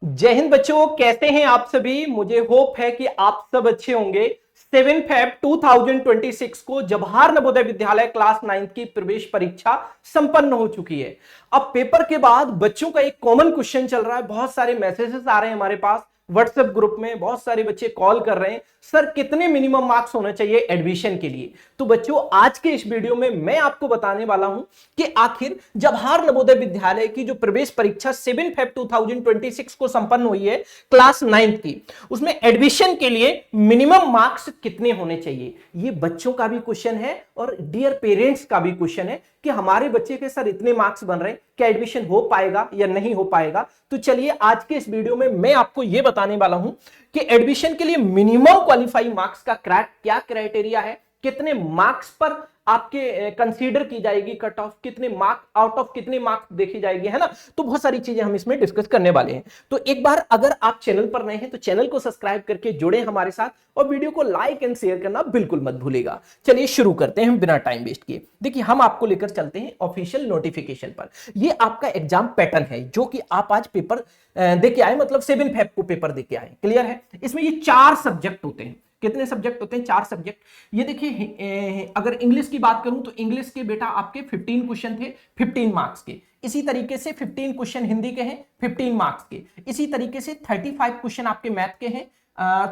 जय हिंद बच्चों, कैसे हैं आप सभी। मुझे होप है कि आप सब अच्छे होंगे। 7 फेब 2026 को जवाहर नवोदय विद्यालय क्लास 9 की प्रवेश परीक्षा संपन्न हो चुकी है। अब पेपर के बाद बच्चों का एक कॉमन क्वेश्चन चल रहा है, बहुत सारे मैसेजेस आ रहे हैं हमारे पास व्हाट्सएप ग्रुप में, बहुत सारे बच्चे कॉल कर रहे हैं, सर कितने मिनिमम मार्क्स होना चाहिए एडमिशन के लिए। तो बच्चों आज के इस वीडियो में मैं आपको बताने वाला हूं कि आखिर जवाहर नवोदय विद्यालय की जो प्रवेश परीक्षा 7 फेब 2026 को संपन्न हुई है क्लास 9 की, उसमें एडमिशन के लिए मिनिमम मार्क्स कितने होने चाहिए। ये बच्चों का भी क्वेश्चन है और डियर पेरेंट्स का भी क्वेश्चन है कि हमारे बच्चे के सर इतने मार्क्स बन रहे हैं, क्या एडमिशन हो पाएगा या नहीं हो पाएगा। तो चलिए आज के इस वीडियो में मैं आपको यह बताने वाला हूं कि एडमिशन के लिए मिनिमम क्वालिफाइंग मार्क्स का क्या क्राइटेरिया है, कितने मार्क्स पर आपके कंसीडर की जाएगी कट ऑफ, कितने मार्क्स आउट ऑफ कितने मार्क्स देखी जाएगी, है ना। तो बहुत सारी चीजें हम इसमें डिस्कस करने वाले हैं। तो एक बार अगर आप चैनल पर नए हैं तो चैनल को सब्सक्राइब करके जुड़े हमारे साथ और वीडियो को लाइक एंड शेयर करना बिल्कुल मत भूलिएगा। चलिए शुरू करते हैं बिना टाइम वेस्ट किए। देखिए हम आपको लेकर चलते हैं ऑफिशियल नोटिफिकेशन पर। ये आपका एग्जाम पैटर्न है जो कि आप आज पेपर देके आए, मतलब 7 फेब को पेपर देके आए। क्लियर है। इसमें ये 4 सब्जेक्ट होते हैं। कितने सब्जेक्ट होते हैं? 4 सब्जेक्ट। ये देखिए अगर इंग्लिश की बात करूं तो इंग्लिश के बेटा आपके 15 क्वेश्चन थे 15 मार्क्स के। इसी तरीके से 15 क्वेश्चन हिंदी के हैं 15 मार्क्स के। इसी तरीके से 35 क्वेश्चन आपके मैथ के हैं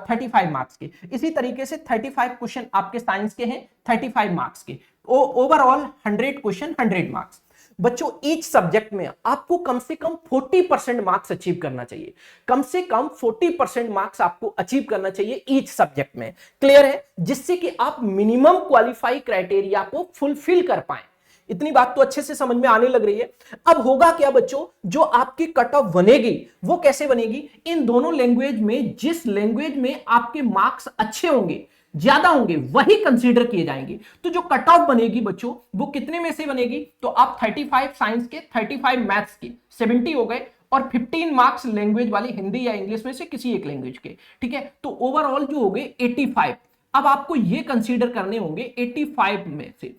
35 मार्क्स के। इसी तरीके से 35 क्वेश्चन आपके साइंस के हैं 35 मार्क्स के। Overall 100 question 100 marks. बच्चों ईच सब्जेक्ट में आपको कम से कम 40% मार्क्स अचीव करना चाहिए। कम से कम 40% मार्क्स आपको अचीव करना चाहिए ईच सब्जेक्ट में। क्लियर है। जिससे कि आप मिनिमम क्वालिफाई क्राइटेरिया को फुलफिल कर पाए। इतनी बात तो अच्छे से समझ में आने लग रही है। अब होगा क्या बच्चों, जो आपकी कट ऑफ बनेगी वो कैसे बनेगी, इन दोनों लैंग्वेज में जिस लैंग्वेज में आपके मार्क्स अच्छे होंगे, ज्यादा होंगे, वही कंसीडर किए जाएंगे। तो जो कट ऑफ बनेगी बच्चों वो कितने में से बनेगी, तो आप 35 साइंस के, 35 मैथ्स के 70 हो गए और 15 मार्क्स लैंग्वेज वाली हिंदी या इंग्लिश में से किसी एक लैंग्वेज के। ठीक है। तो ओवरऑल जो हो गए 85। अब आपको ये कंसीडर करने होंगे 85 में से।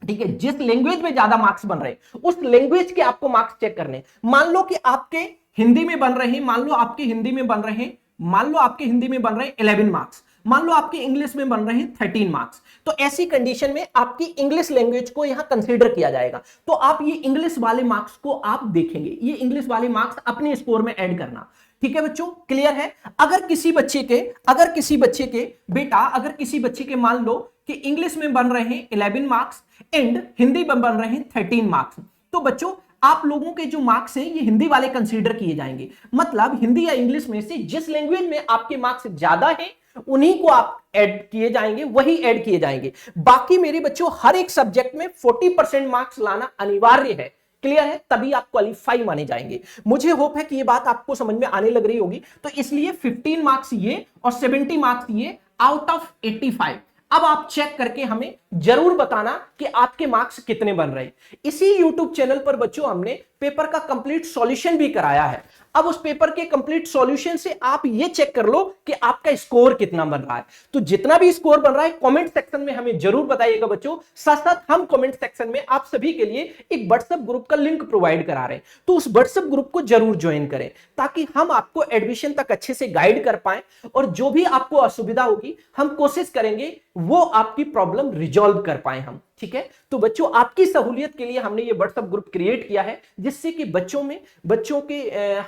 ठीक है। जिस लैंग्वेज में ज्यादा मार्क्स बन रहे उस लैंग्वेज के आपको मार्क्स चेक करने। मान लो कि आपके हिंदी में बन रहे हैं, मान लो आपके हिंदी में बन रहे हैं, मान लो आपके हिंदी में बन रहे हैं 11 मार्क्स, मान लो आपके इंग्लिश में बन रहे हैं 13 मार्क्स। तो ऐसी कंडीशन में आपकी इंग्लिश लैंग्वेज को यहां कंसीडर किया जाएगा। तो आप ये इंग्लिश वाले मार्क्स को आप देखेंगे, ये इंग्लिश वाले मार्क्स अपने स्कोर में ऐड करना। ठीक है बच्चों, क्लियर है। अगर किसी बच्चे के बेटा, अगर किसी बच्चे के मान लो कि इंग्लिश में बन रहे हैं 11 मार्क्स एंड हिंदी में बन रहे हैं 13 मार्क्स, तो बच्चों आप लोगों के जो मार्क्स हैं ये हिंदी वाले कंसीडर किए जाएंगे। मतलब हिंदी या इंग्लिश में से जिस लैंग्वेज में आपके मार्क्स ज्यादा हैं उन्हीं को आप ऐड किए जाएंगे, वही ऐड किए जाएंगे। बाकी मेरे बच्चों हर एक सब्जेक्ट में 40% मार्क्स लाना अनिवार्य है। क्लियर है। तभी आप क्वालिफाई माने जाएंगे। मुझे होप है कि ये बात आपको समझ में आने लग रही होगी। तो इसलिए 15 मार्क्स ये और 70 मार्क्स ये आउट ऑफ 85। अब आप चेक करके हमें जरूर बताना कि आपके मार्क्स कितने बन रहे हैं। इसी YouTube चैनल पर बच्चों हमने पेपर का कंप्लीट सॉल्यूशन भी कराया है। अब उस पेपर के कंप्लीट सॉल्यूशन से आप ये चेक कर लो कि आपका स्कोर कितना बन रहा है। तो जितना भी स्कोर बन रहा है कमेंट सेक्शन में हमें जरूर बताइएगा बच्चों। साथ साथ हम कमेंट सेक्शन में आप सभी के लिए एक व्हाट्सएप ग्रुप का लिंक प्रोवाइड करा रहे हैं। तो उस व्हाट्सएप ग्रुप को जरूर ज्वाइन करें ताकि हम आपको एडमिशन तक अच्छे से गाइड कर पाए और जो भी आपको असुविधा होगी हम कोशिश करेंगे वो आपकी प्रॉब्लम रिजॉल्व कर पाए हम। ठीक है। तो बच्चों आपकी सहूलियत के लिए हमने ये व्हाट्सएप ग्रुप क्रिएट किया है जिससे कि बच्चों के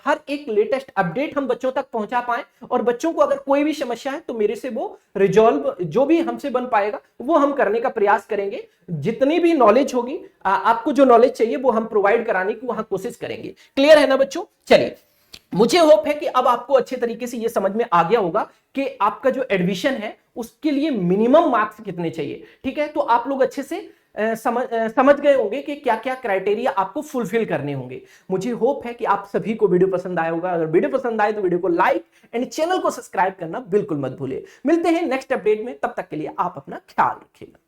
हर एक लेटेस्ट अपडेट हम बच्चों तक पहुंचा पाए और बच्चों को अगर कोई भी समस्या है तो मेरे से वो रिजॉल्व जो भी हमसे बन पाएगा वो हम करने का प्रयास करेंगे। जितनी भी नॉलेज होगी आपको जो नॉलेज चाहिए वो हम प्रोवाइड कराने की वहां कोशिश करेंगे। क्लियर है ना बच्चों। चलिए मुझे होप है कि अब आपको अच्छे तरीके से यह समझ में आ गया होगा कि आपका जो एडमिशन है उसके लिए मिनिमम मार्क्स कितने चाहिए। ठीक है। तो आप लोग अच्छे से समझ गए होंगे कि क्या क्या क्राइटेरिया आपको फुलफिल करने होंगे। मुझे होप है कि आप सभी को वीडियो पसंद आया होगा। अगर वीडियो पसंद आए तो वीडियो को लाइक एंड चैनल को सब्सक्राइब करना बिल्कुल मत भूलिए। मिलते हैं नेक्स्ट अपडेट में, तब तक के लिए आप अपना ख्याल रखिएगा।